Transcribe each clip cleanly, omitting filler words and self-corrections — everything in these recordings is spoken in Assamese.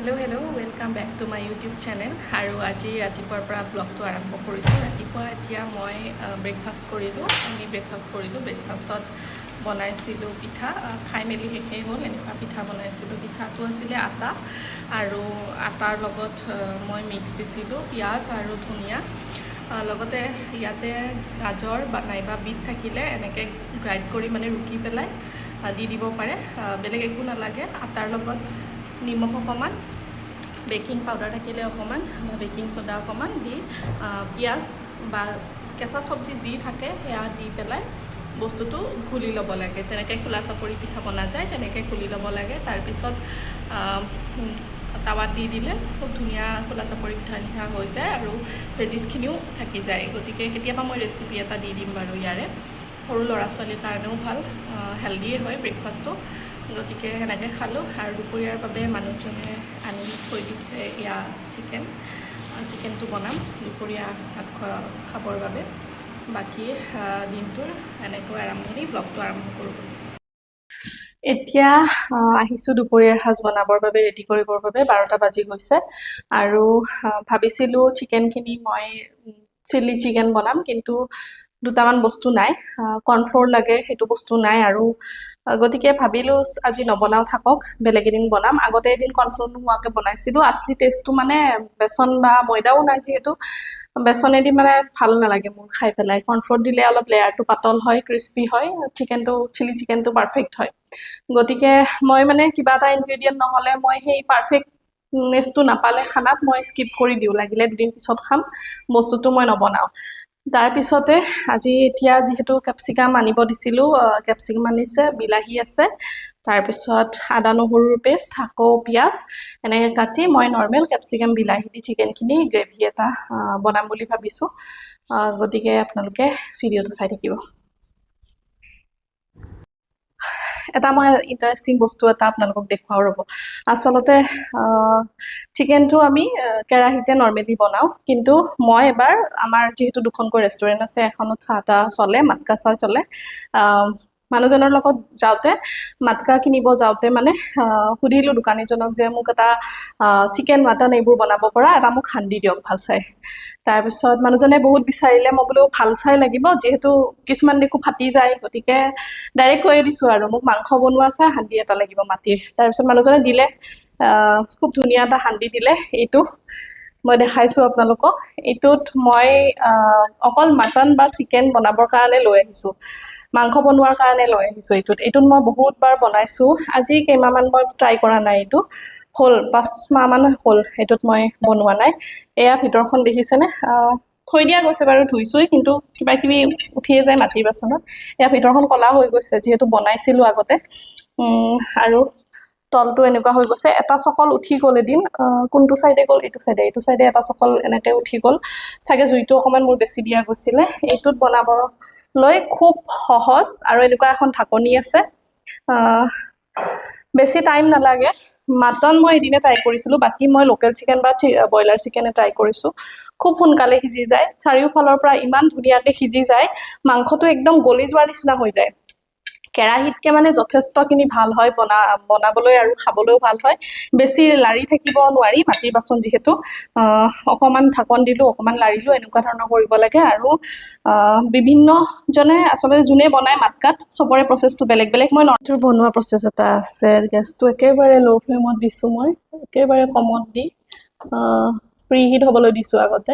Hello' welcome back to my YouTube channel আৰু আজি ৰাতিপুৱাৰ পৰা ব্লগটো আৰম্ভ কৰিছোঁ। ৰাতিপুৱা এতিয়া মই ব্ৰেকফাষ্ট কৰিলোঁ। ব্ৰেকফাষ্টত বনাইছিলোঁ পিঠা, খাই মেলি শেষেই হ'ল। এনেকুৱা পিঠা বনাইছিলোঁ। পিঠাটো আছিলে আটা আৰু আটাৰ লগত মই মিক্স দিছিলোঁ পিঁয়াজ আৰু ধনিয়া, লগতে ইয়াতে গাজৰ বা নাইবা বিট থাকিলে এনেকৈ গ্ৰাইণ্ড কৰি মানে ৰুকি পেলাই দি দিব পাৰে, বেলেগ একো নালাগে। আটাৰ লগত নিমখ অকণমান, বেকিং পাউডাৰ থাকিলে অকণমান বা বেকিং ছ'ডা অকণমান দি পিঁয়াজ বা কেঁচা চব্জি যি থাকে সেয়া দি পেলাই বস্তুটো ঘুলি ল'ব লাগে। যেনেকৈ খোলা চাপৰি পিঠা বনা যায় তেনেকৈ ঘুলি ল'ব লাগে। তাৰপিছত টাৱাত দি দিলে খুব ধুনীয়া খোলা চাপৰি পিঠা নিচিনা হৈ যায় আৰু ভেজিছখিনিও থাকি যায়। গতিকে কেতিয়াবা মই ৰেচিপি এটা দি দিম বাৰু ইয়াৰে। সৰু ল'ৰা ছোৱালীৰ কাৰণেও ভাল, হেল্ডিয়ে হয় ব্ৰেকফাষ্টটো। গতিকে সেনেকৈ খালোঁ। আৰু দুপৰীয়াৰ বাবে মানুহজনে আনি থৈ দিছে এয়া চিকেনটো বনাম দুপৰীয়া ভাত খাবৰ বাবে। বাকী দিনটোৰ এনেকৈ ব্লগটো আৰম্ভ কৰোঁ। এতিয়া আহিছোঁ দুপৰীয়াৰ সাজ বনাবৰ বাবে, ৰেডি কৰিবৰ বাবে। 12টা বাজি গৈছে আৰু ভাবিছিলোঁ চিকেনখিনি মই চিলি চিকেন বনাম, কিন্তু দুটামান বস্তু নাই। কৰ্ণফ্ল'ৰ লাগে, সেইটো বস্তু নাই। আৰু গতিকে ভাবিলোঁ আজি নবনাও, থাকক, বেলেগ এদিন বনাম। আগতে এদিন কৰ্ণফ্ল'ৰ নোহোৱাকৈ বনাইছিলোঁ। আচলি টেষ্টটো মানে বেচন বা ময়দাও নাই, যিহেতু বেচনেদি মানে ভাল নালাগে মোৰ খাই পেলাই। কৰ্ণফ্ল'ৰ দিলে অলপ লেয়াৰটো পাতল হয়, ক্ৰিস্পি হয়, চিলি চিকেনটো পাৰফেক্ট হয়। গতিকে মই মানে কিবা এটা ইনগ্ৰেডিয়েণ্ট নহ'লে, মই সেই পাৰফেক্টনেছটো নাপালে খানাত মই স্কিপ কৰি দিওঁ। লাগিলে দুদিন পিছত খাম, বস্তুটো মই নবনাওঁ। তাৰপিছতে আজি এতিয়া যিহেতু কেপচিকাম আনিব দিছিলোঁ, কেপচিকাম আনিছে, বিলাহী আছে, তাৰপিছত আদা নহৰুৰ পেষ্ট, আকৌ পিঁয়াজ এনেকৈ কাটি মই নৰ্মেল কেপচিকাম বিলাহী দি চিকেনখিনি গ্ৰেভি এটা বনাম বুলি ভাবিছোঁ। গতিকে আপোনালোকে ভিডিঅ'টো চাই থাকিব। এটা মই ইণ্টাৰেষ্টিং বস্তু এটা আপোনালোকক দেখুৱাওঁ ৰ'ব। আচলতে চিকেনটো আমি কেৰাহীতে নৰ্মেলি বনাওঁ, কিন্তু মই এবাৰ, আমাৰ যিহেতু দুখনকৈ ৰেষ্টুৰেণ্ট আছে, এখনত চাহ তাহ চলে, মাটকা চাহ চলে। মানুহজনৰ লগত যাওঁতে, মাটকা কিনিব যাওঁতে মানে সুধিলোঁ দোকানীজনক যে মোক এটা চিকেন মাটন এইবোৰ বনাব পৰা এটা মোক সান্দি দিয়ক ভাল চাই। তাৰপিছত মানুহজনে বহুত বিচাৰিলে। মই বোলো ভাল চাই লাগিব, যিহেতু কিছুমান দেখোঁ ফাটি যায়। গতিকে ডাইৰেক্ট কৈয়ে দিছোঁ আৰু মোক মাংস বনোৱা চাই সান্দি এটা লাগিব মাটিৰ। তাৰপিছত মানুহজনে দিলে, খুব ধুনীয়া এটা সান্দি দিলে। এইটো মই দেখাইছোঁ আপোনালোকক। এইটোত মই অকল মাটন বা চিকেন বনাবৰ কাৰণে লৈ আহিছোঁ, মাংস বনোৱাৰ কাৰণে লৈ আহিছোঁ। এইটোত মই বহুতবাৰ বনাইছোঁ। আজি কেইমাহমান মই ট্ৰাই কৰা নাই। এইটো হ'ল 5 মাহমান হ'ল এইটোত মই বনোৱা নাই। এয়া ভিতৰখন দেখিছেনে? থৈ দিয়া গৈছে বাৰু, ধুইছোঁই, কিন্তু কিবা কিবি উঠিয়ে যায় মাটিৰ বাচনত। এয়া ভিতৰখন ক'লা হৈ গৈছে, যিহেতু বনাইছিলোঁ আগতে। আৰু তলটো এনেকুৱা হৈ গৈছে। এটা চকল উঠি গ'ল এদিন, কোনটো চাইডে গ'ল? এইটো চাইডে এটা চকল এনেকৈ উঠি গ'ল। চাগে জুইটো অকণমান মোৰ বেছি দিয়া গৈছিলে। এইটোত বনাবলৈ খুব সহজ, আৰু এনেকুৱা এখন ঢাকনি আছে, বেছি টাইম নালাগে। মাটন মই এদিনে ট্ৰাই কৰিছিলোঁ, বাকী মই লোকেল চিকেন বা ব্ৰইলাৰ চিকেনে ট্ৰাই কৰিছোঁ। খুব সোনকালে সিজি যায়, চাৰিওফালৰ পৰা ইমান ধুনীয়াকৈ সিজি যায়, মাংসটো একদম গলি যোৱাৰ নিচিনা হৈ যায়। কেৰাহীতকৈ মানে যথেষ্টখিনি ভাল হয় বনাবলৈ, আৰু খাবলৈও ভাল হয়। বেছি লাৰি থাকিব নোৱাৰি, মাটিৰ বাচন যিহেতু। অকণমান ঢাকন দিলোঁ, অকণমান লাৰিলোঁ, এনেকুৱা ধৰণৰ কৰিব লাগে। আৰু বিভিন্নজনে আচলতে যোনে বনায় মাটকাত, চবৰে প্ৰচেছটো বেলেগ বেলেগ। মই নৰ্থৰ বনোৱা প্ৰচেছ এটা আছে। গেছটো একেবাৰে ল' ফ্লেমত দিছোঁ, মই একেবাৰে কমত দি প্ৰি হিট হ'বলৈ দিছোঁ আগতে,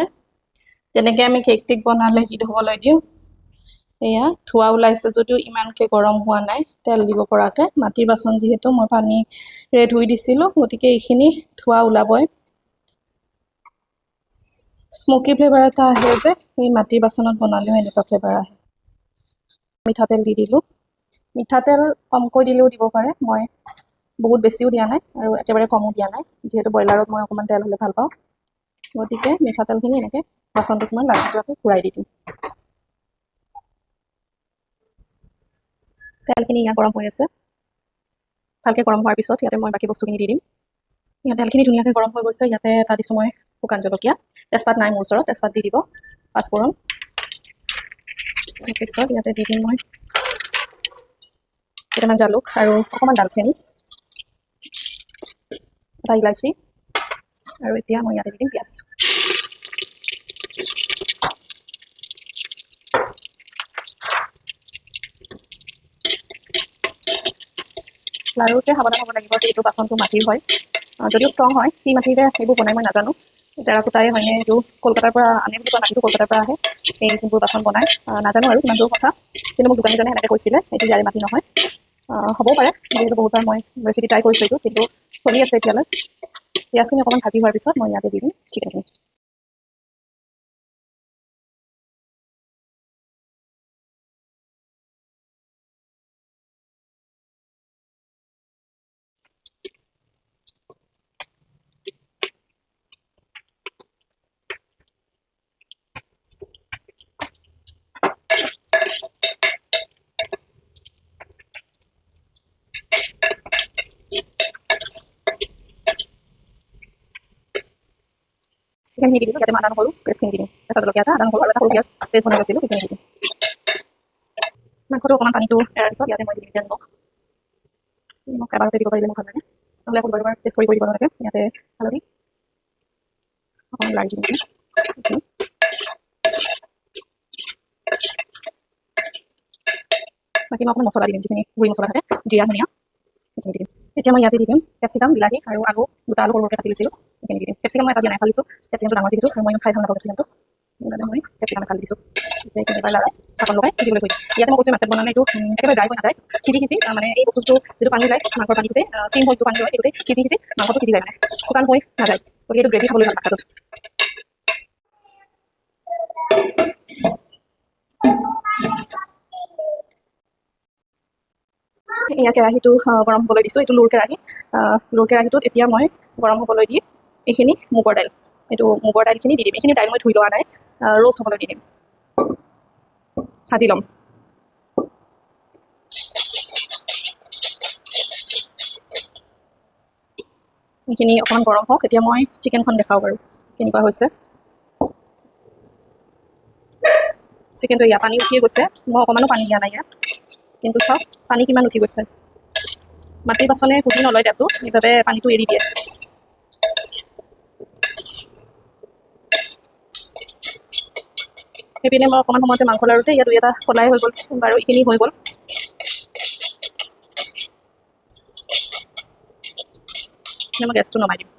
যেনেকৈ আমি কেক টেক বনালে হিট হ'বলৈ দিওঁ। এয়া ধোঁৱা ওলাইছে যদিও ইমানকৈ গৰম হোৱা নাই, তেল দিব পৰাকৈ। মাটিৰ বাচন যিহেতু, মই পানীৰে ধুই দিছিলোঁ, গতিকে এইখিনি ধোঁৱা ওলাবই। স্মকি ফ্লেভাৰ এটা আহে যে, এই মাটিৰ বাচনত বনালেও এনেকুৱা ফ্লেভাৰ আহে। মিঠাতেল দি দিলোঁ। মিঠাতেল কমকৈ দিলেও দিব পাৰে, মই বহুত বেছিও দিয়া নাই আৰু একেবাৰে কমো দিয়া নাই, যিহেতু ব্ৰইলাৰত মই অকণমান তেল হ'লে ভাল পাওঁ। গতিকে মিঠাতেলখিনি এনেকৈ বাচনটোত মই লাগি যোৱাকৈ ঘূৰাই দি দিওঁ। তেলখিনি ইয়াত গৰম হৈ আছে। ভালকৈ গৰম হোৱাৰ পিছত ইয়াতে মই বাকী বস্তুখিনি দি দিম। ইয়াত তেলখিনি ধুনীয়াকৈ গৰম হৈ গৈছে। ইয়াতে এটা দিছোঁ মই শুকান জলকীয়া, তেজপাত নাই মোৰ ওচৰত, তেজপাত দি দিব, পাঁচফোৰণ। তাৰপিছত ইয়াতে দি দিম মই কেইটামান জালুক আৰু অকণমান ডালচেনি, এটা ইলাচি, আৰু এতিয়া মই ইয়াতে দি দিম পিঁয়াজ। লাৰুতে সাৱধান হ'ব লাগিব যে এইটো বাচনটো মাটিৰ হয়, যদিও ষ্ট্ৰং হয়, কি মাটিৰে এইবোৰ বনাই মই নাজানো, টেৰাকোটাই হয়নে এইটো কলকাতাৰ পৰা আনে বুলি কোৱা মাটিটো কলকাতাৰ পৰা আহে এই যোনবোৰ বাচন বনায়, নাজানো আৰু কিমান দূৰ সঁচা, কিন্তু মোক দোকানীজনে সেনেকৈ কৈছিলে এইটো ইয়াৰে মাটি নহয়, হ'বও পাৰে, যিহেতু বহুতবাৰ মই ৰেচিপি ট্ৰাই কৰিছোঁ এইটো, কিন্তু চলি আছে এতিয়ালৈ। পিঁয়াজখিনি অকণমান ভাজি হোৱাৰ পিছত মই ইয়াতে দি দিম চিকেনখিনি। চিকেনখিনি দি দিলোঁ, ইয়াতে মই আদা নহৰু পেষ্টখিনি দি দিম, কেঁচা জলকীয়া এটা, আদা নহৰু আৰু এটা সৰু পিঁয়াজ পেষ্ট বনাই লৈছিলোঁ, সেইখিনি দি দিম। মাংসটো অকণমান পানীটো এৰাৰ পিছত ইয়াতে মই দি দিম নিমখ এবাৰতে দিব পাৰিলে মোক ভাল লাগে, নহ'লে আকৌ দুবাৰ টেষ্ট কৰি দিব নালাগে। ইয়াতে হালধি অকণমান লাগি দিম, বাকী মই অকণমান মছলা দি দিম, যিখিনি গুড়ি মছলা থাকে, জিৰা ধনিয়া সেইখিনি দি দিম। এতিয়া মই ইয়াতে দি দিম কেপচিকাম, বিলাহী আৰু আলু, দুটা আলু সৰুকৈ কাটি লৈছিলোঁ, সেইখিনি দি দিম। কেপচিকাম মই এটা দিয়া নাই, ফালিছোঁ, কেপচিকামটো ডাঙৰ যিহেতু আৰু মই খাই ভাল নাপাওঁ কেপচিকামটো, সেইকাৰণে মই কেপচিকাম ফালি দিছোঁ। এতিয়া এইখিনি এবাৰ লৰাই ঢাকন লগাই সিজিবলৈ থৈ দিম। ইয়াতে মই কৈছোঁ মাছত বনালে এইটো একেবাৰে ড্ৰাই হৈ নাযায়, সিজি মানে এই বস্তুটো যিটো পানী ওলাই মাংসৰ পানীটোতে ষ্টিম হৈ যিটো পানী হয় এইটোতে সিজি মাংসটো সিজি যায়, মানে শুকান হৈ নাযায়, গতিকে এইটো গ্ৰেভি খাবলৈ ভাল মাথাটোত। এয়া কেৰাহীটো গৰম হ'বলৈ দিছোঁ, এইটো লোৰ কেৰাহী, লোৰ কেৰাহীটোত এতিয়া মই গৰম হ'বলৈ দি এইখিনি মুগৰ দাইল, এইটো মুগৰ দাইলখিনি দি দিম। এইখিনি দাইল মই ধুই লোৱা নাই, ৰ'ষ্ট হ'বলৈ দি দিম, ভাজি ল'ম। এইখিনি অকণমান গৰম হওক, এতিয়া মই চিকেনখন দেখাওঁ বাৰু কেনেকুৱা হৈছে। চিকেনটো ইয়াত পানী উঠিয়ে গৈছে, মই অকণমানো পানী দিয়া নাই ইয়াত, কিন্তু চাওক পানী কিমান উঠি গৈছে। মাটিৰ বাচনে সুধি নলয় তাতো, সেইবাবে পানীটো এৰি দিয়ে। সেইপিনে মই অকণমান সময়তে মাংস লাৰুতে ইয়াত দুই এটা ফলাই হৈ গ'ল বাৰু, এইখিনি হৈ গ'ল। মই গেছটো নমাই দিম।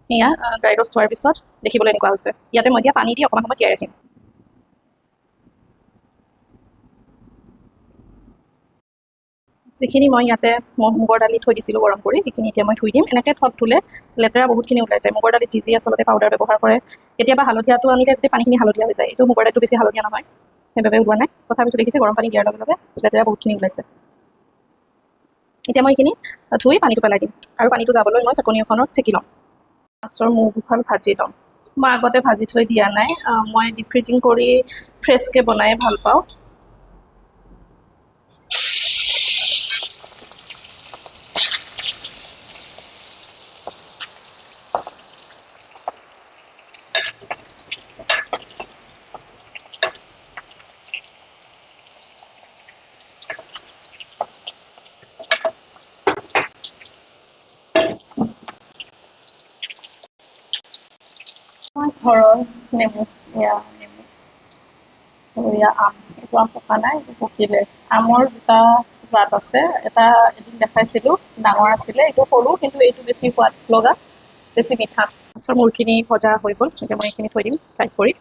এয়া ড্ৰাই ৰ'ষ্ট হোৱাৰ পিছত দেখিবলৈ এনেকুৱা হৈছে। ইয়াতে মই এতিয়া পানী দি অকণমান সময় তিয়াই ৰাখিম। যিখিনি মই ইয়াতে মুগৰ দালি থৈ দিছিলোঁ গৰম কৰি, সেইখিনি এতিয়া মই ধুই দিম। এনেকৈ ধুলে লেতেৰা বহুতখিনি ওলাই যায়। মুগৰ দালিত যি আচলতে পাউডাৰ ব্যৱহাৰ কৰে, কেতিয়াবা হালধীয়াটো আনিলে গোটেই পানীখিনি হালধীয়া হৈ যায়, এইটো মুগৰ দালিটো বেছি হালধীয়া নহয়, সেইবাবে ওলোৱা নাই। তথাপিতো দেখিছে গৰম পানী দিয়াৰ লগে লগে লেতেৰা বহুতখিনি ওলাইছে। এতিয়া মই এইখিনি ধুই পানীটো পেলাই দিম আৰু পানীটো যাবলৈ মই চাকনি এখনত চেকি ল'ম। মাছৰ মূৰদুখন ভাজি ল'ম। মই আগতে ভাজি থৈ দিয়া নাই, মই ডিপ ফ্ৰিজিং কৰি ফ্ৰেছকৈ বনাই ভাল পাওঁ। মই ঘৰৰ নেমু, এয়া আম, এইটো আম পকা নাই, এইটো পকিলে। আমৰ দুটা জাত আছে, এটা এদিন দেখাইছিলোঁ ডাঙৰ আছিলে, এইটো সৰু, কিন্তু এইটো বেছি সোৱাদ লগা, বেছি মিঠা। মাছৰ মূৰখিনি ভজা হৈ গ'ল, এতিয়া মই এইখিনি থৈ দিম ফ্ৰাই কৰি।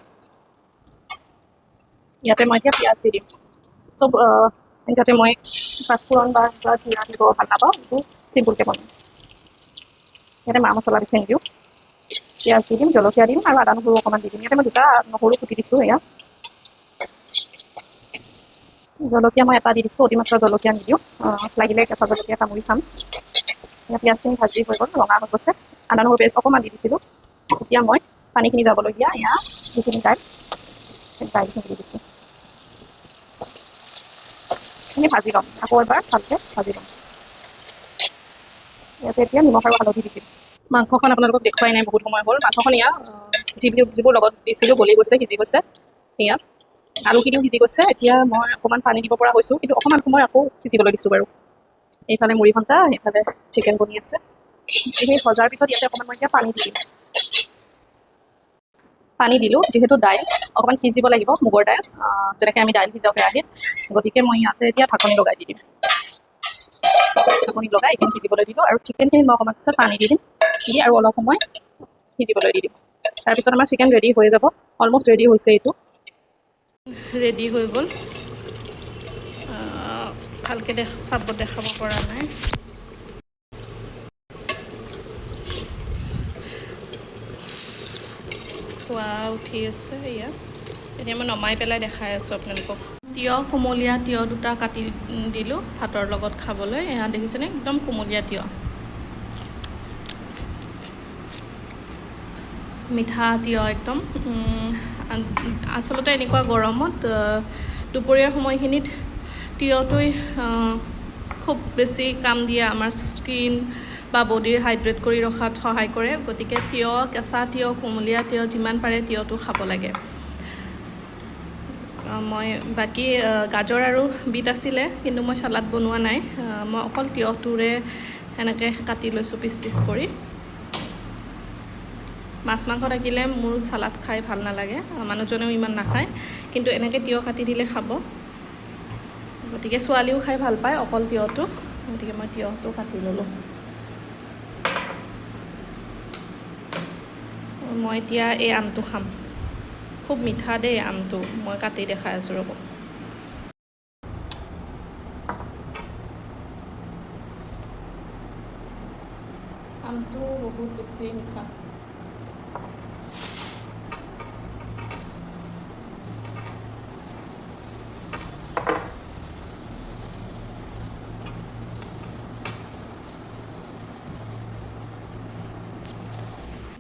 ইয়াতে মই এতিয়া পিঁয়াজ দি দিম। চব যাতে মই পাঁচফোৰণ বা জিৰা দিব ভাল নাপাওঁ, এইটো চিম্পুলকৈ বনাম। ইয়াতে মা মছলা বেছি নিদিওঁ, পিঁয়াজ দি দিম, জলকীয়া দিম আৰু আদা নহৰু অকণমান দি দিম। ইয়াতে মই দুটা নহৰু কুটি দিছোঁ। এয়া জলকীয়া মই এটা দি দিছোঁ, অতিমাত্ৰা জলকীয়া নিদিওঁ, লাগিলে কেঁচা জলকীয়া কামুৰি খাম। এতিয়া পিঁয়াজখিনি ভাজি হৈ গ'ল, ৰঙা হৈ গৈছে, আদা নহৰু পেষ্ট অকণমান দি দিছিলোঁ। এতিয়া মই পানীখিনি যাবলগীয়া এয়া যিখিনি দাইলখিনি দি দিছোঁ। এইখিনি ভাজি ল'ম, আকৌ এবাৰ ভালকৈ ভাজি ল'ম। ইয়াতে এতিয়া নিমখ আৰু হালধি দি দিম। মাংসখন আপোনালোকক দেখুৱাই নাই, বহুত সময় হ'ল। মাংসখন এয়া যিবোৰ লগত দিছিলোঁ গলি গৈছে, সিজি গৈছে। এয়া আলুখিনিও সিজি গৈছে। এতিয়া মই অকণমান পানী দিব পৰা হৈছোঁ, কিন্তু অকণমান সময় আকৌ সিজিবলৈ দিছোঁ বাৰু। এইফালে মুড়ি ঘণ্টা, সেইফালে চিকেন বনি আছে। এইখিনি ভজাৰ পিছত ইয়াতে অকণমান মই এতিয়া পানী দি দিম। পানী দিলোঁ, যিহেতু দাইল অকণমান সিজিব লাগিব, মুগৰ দাইল যেনেকৈ আমি দাইল সিজাওঁ কেৰাহীত, গতিকে মই ইয়াতে এতিয়া ঢাকনি লগাই দি দিম। ঢাকনি লগাই এইখিনি সিজিবলৈ দিলোঁ আৰু চিকেনখিনি মই অকণমান পিছত পানী দি দিম, দি আৰু অলপ সময় সিজিবলৈ দি দিম। তাৰপিছত আমাৰ চিকেন ৰেডি হৈ যাব, অলমষ্ট ৰেডি হৈছে এইটো। ৰেডি হৈ গ'ল, ভালকৈ দেখাব পৰা নাই। খোৱা উঠি আছে এয়া, এতিয়া মই নমাই পেলাই দেখাই আছোঁ আপোনালোকক। তিয়ঁহ, কুমলীয়া তিয়ঁহ দুটা কাটি দিলোঁ ভাতৰ লগত খাবলৈ। এয়া দেখিছেনে, একদম কুমলীয়া তিয়ঁহ, মিঠা তিয়ঁহ একদম। আচলতে এনেকুৱা গৰমত দুপৰীয়াৰ সময়খিনিত তিয়ঁহটোৱে খুব বেছি কাম দিয়ে, আমাৰ স্কিন বা বডিৰ হাইড্ৰেট কৰি ৰখাত সহায় কৰে। গতিকে তিয়ঁহ, কেঁচা তিয়ঁহ, কুমলীয়া তিয়ঁহ যিমান পাৰে তিয়ঁহটো খাব লাগে। মই বাকী গাজৰ আৰু বিট আছিলে, কিন্তু মই চালাড বনোৱা নাই, মই অকল তিয়ঁহটোৰে এনেকৈ কাটি লৈছোঁ পিচ পিচ কৰি। মাছ মাংস থাকিলে মোৰ চালাড খাই ভাল নালাগে, মানুহজনেও ইমান নাখায়, কিন্তু এনেকৈ তিয়ঁহ কাটি দিলে খাব। গতিকে ছোৱালীও খাই ভাল পায় অকল তিয়ঁহটো, গতিকে মই তিয়ঁহটো কাটি ল'লোঁ। মই এতিয়া এই আমটো খাম, খুব মিঠা দেই আমটো, মই কাটি দেখাই আছোঁ ৰ'ব। আমটো বহুত বেছি মিঠা।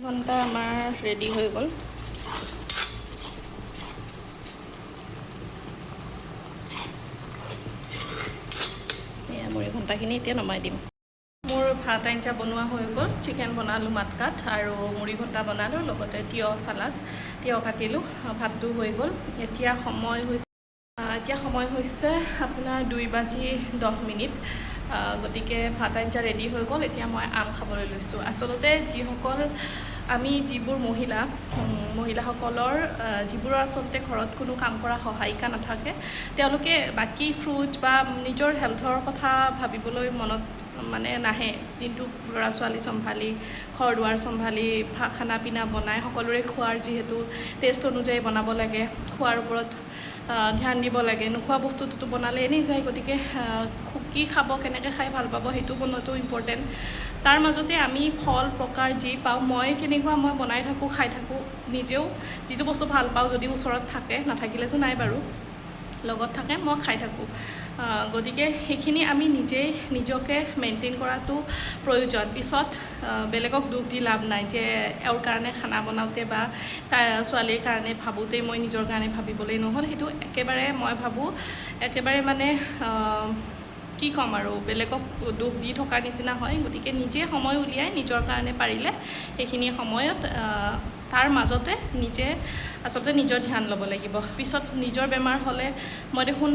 ঘণ্টা আমাৰ ৰেডি হৈ গ'ল। এয়া মুড়ি ঘণ্টাখিনি এতিয়া নমাই দিম। মোৰ ভাত আঞ্জা বনোৱা হৈ গ'ল, চিকেন বনালোঁ মাতকাঠ আৰু মুড়ি ঘণ্টা বনালোঁ, লগতে তিয়ঁহ চালাড, তিয়ঁহ কাটিলোঁ, ভাতটো হৈ গ'ল। এতিয়া সময় হৈছে আপোনাৰ 2:10। গতিকে ভাত আঞ্জা ৰেডি হৈ গ'ল, এতিয়া মই আম খাবলৈ লৈছোঁ। আচলতে যিবোৰ মহিলাসকলৰ যিবোৰৰ আচলতে ঘৰত কোনো কাম কৰা সহায়িকা নাথাকে, তেওঁলোকে বাকী ফ্ৰুট বা নিজৰ হেল্থৰ কথা ভাবিবলৈ মনত নাহে। দিনটো ল'ৰা ছোৱালী চম্ভালি, ঘৰ দুৱাৰ চম্ভালি, খানা পিনা বনাই, সকলোৰে খোৱাৰ যিহেতু টেষ্ট অনুযায়ী বনাব লাগে, খোৱাৰ ওপৰত ধ্যান দিব লাগে। নোখোৱা বস্তুটোতো বনালে এনেই যায়, গতিকে কি খাব, কেনেকৈ খাই ভাল পাব, সেইটো বনোৱাটো ইম্পৰ্টেণ্ট। তাৰ মাজতে আমি ফল প্ৰকাৰ যি পাওঁ, মই বনাই থাকোঁ, খাই থাকোঁ। নিজেও যিটো বস্তু ভাল পাওঁ, যদি ওচৰত থাকে, নাথাকিলেতো নাই বাৰু, লগত থাকে, মই খাই থাকোঁ। গতিকে সেইখিনি আমি নিজকে মেইনটেইন কৰাটো প্ৰয়োজন। পিছত বেলেগক দুখ দি লাভ নাই যে এওঁৰ কাৰণে খানা বনাওঁতে বা তাই ছোৱালীৰ কাৰণে ভাবোঁতেই মই নিজৰ কাৰণে ভাবিবলৈ নহ'ল। সেইটো মই ভাবোঁ একেবাৰে কি ক'ম আৰু, বেলেগক দুখ দি থকাৰ নিচিনা হয়। গতিকে নিজে সময় উলিয়াই নিজৰ কাৰণে পাৰিলে সেইখিনি সময়ত তাৰ মাজতে আচলতে নিজৰ ধ্যান ল'ব লাগিব। পিছত নিজৰ বেমাৰ হ'লে মই দেখোন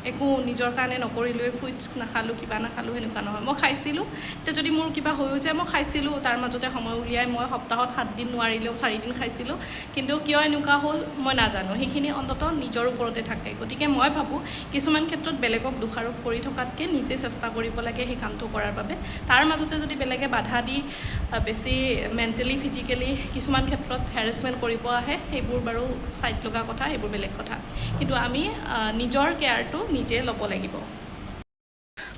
একো নিজৰ কাৰণে নকৰিলোৱে, ফ্ৰুইটছ নাখালোঁ, কিবা নাখালোঁ, সেনেকুৱা নহয়। মই খাইছিলোঁ, এতিয়া যদি মোৰ কিবা হৈও যায়, মই খাইছিলোঁ, তাৰ মাজতে সময় উলিয়াই মই সপ্তাহত 7 দিন নোৱাৰিলেও 4 দিন খাইছিলোঁ। কিন্তু কিয় এনেকুৱা হ'ল মই নাজানো, সেইখিনি অন্ততঃ নিজৰ ওপৰতে থাকে। গতিকে মই ভাবোঁ কিছুমান ক্ষেত্ৰত বেলেগক দোষাৰোপ কৰি থকাতকৈ নিজে চেষ্টা কৰিব লাগে সেই কামটো কৰাৰ বাবে। তাৰ মাজতে যদি বেলেগে বাধা দি বেছি মেণ্টেলি, ফিজিকেলি কিছুমান ক্ষেত্ৰত হেৰেছমেণ্ট কৰিব আহে, সেইবোৰ বাৰু চাইড লগা কথা, সেইবোৰ বেলেগ কথা। কিন্তু আমি নিজৰ কেয়াৰটো নিজে ল'ব লাগিব।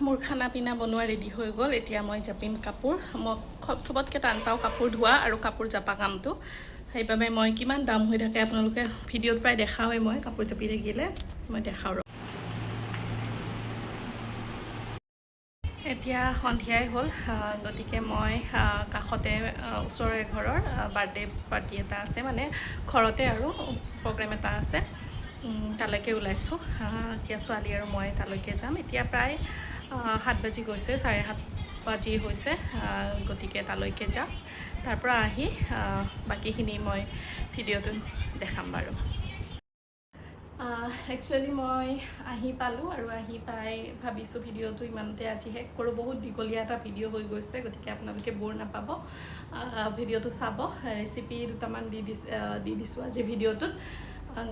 মোৰ খানা পিনা বনোৱা ৰেডি হৈ গ'ল, এতিয়া মই জাপিম কাপোৰ। মই চবতকৈ টান পাওঁ কাপোৰ ধোৱা আৰু কাপোৰ জাপা কামটো। সেইবাবে মই কিমান দাম হৈ থাকে আপোনালোকে ভিডিঅ'ত প্ৰায় দেখাওঁৱেই, মই কাপোৰ জাপি থাকিলে মই দেখাওঁ। এতিয়া সন্ধিয়াই হ'ল, গতিকে মই কাষতে ওচৰৰ এঘৰৰ বাৰ্থডে পাৰ্টি এটা আছে, ঘৰতে আৰু প্ৰগ্ৰেম এটা আছে, তালৈকে ওলাইছোঁ। এতিয়া ছোৱালী আৰু মই তালৈকে যাম। এতিয়া প্ৰায় 7 বাজি গৈছে, 7:30 বাজি হৈছে, গতিকে তালৈকে যাম। তাৰ পৰা আহি বাকীখিনি মই ভিডিঅ'টো দেখাম বাৰু। একচুৱেলি মই আহি পালোঁ আৰু আহি পাই ভাবিছোঁ ভিডিঅ'টো ইমানতে আজি শেষ কৰোঁ। বহুত দীঘলীয়া এটা ভিডিঅ' হৈ গৈছে, গতিকে আপোনালোকে বৰ নাপাব। ভিডিঅ'টো চাব, ৰেচিপি দুটামান দি দিছোঁ আজি ভিডিঅ'টোত।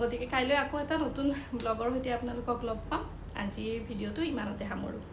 গতিকে কাইলৈ আকৌ এটা নতুন ব্লগৰ সৈতে আপোনালোকক লগ পাম। আজিৰ ভিডিঅ'টো ইমানতে সামৰোঁ।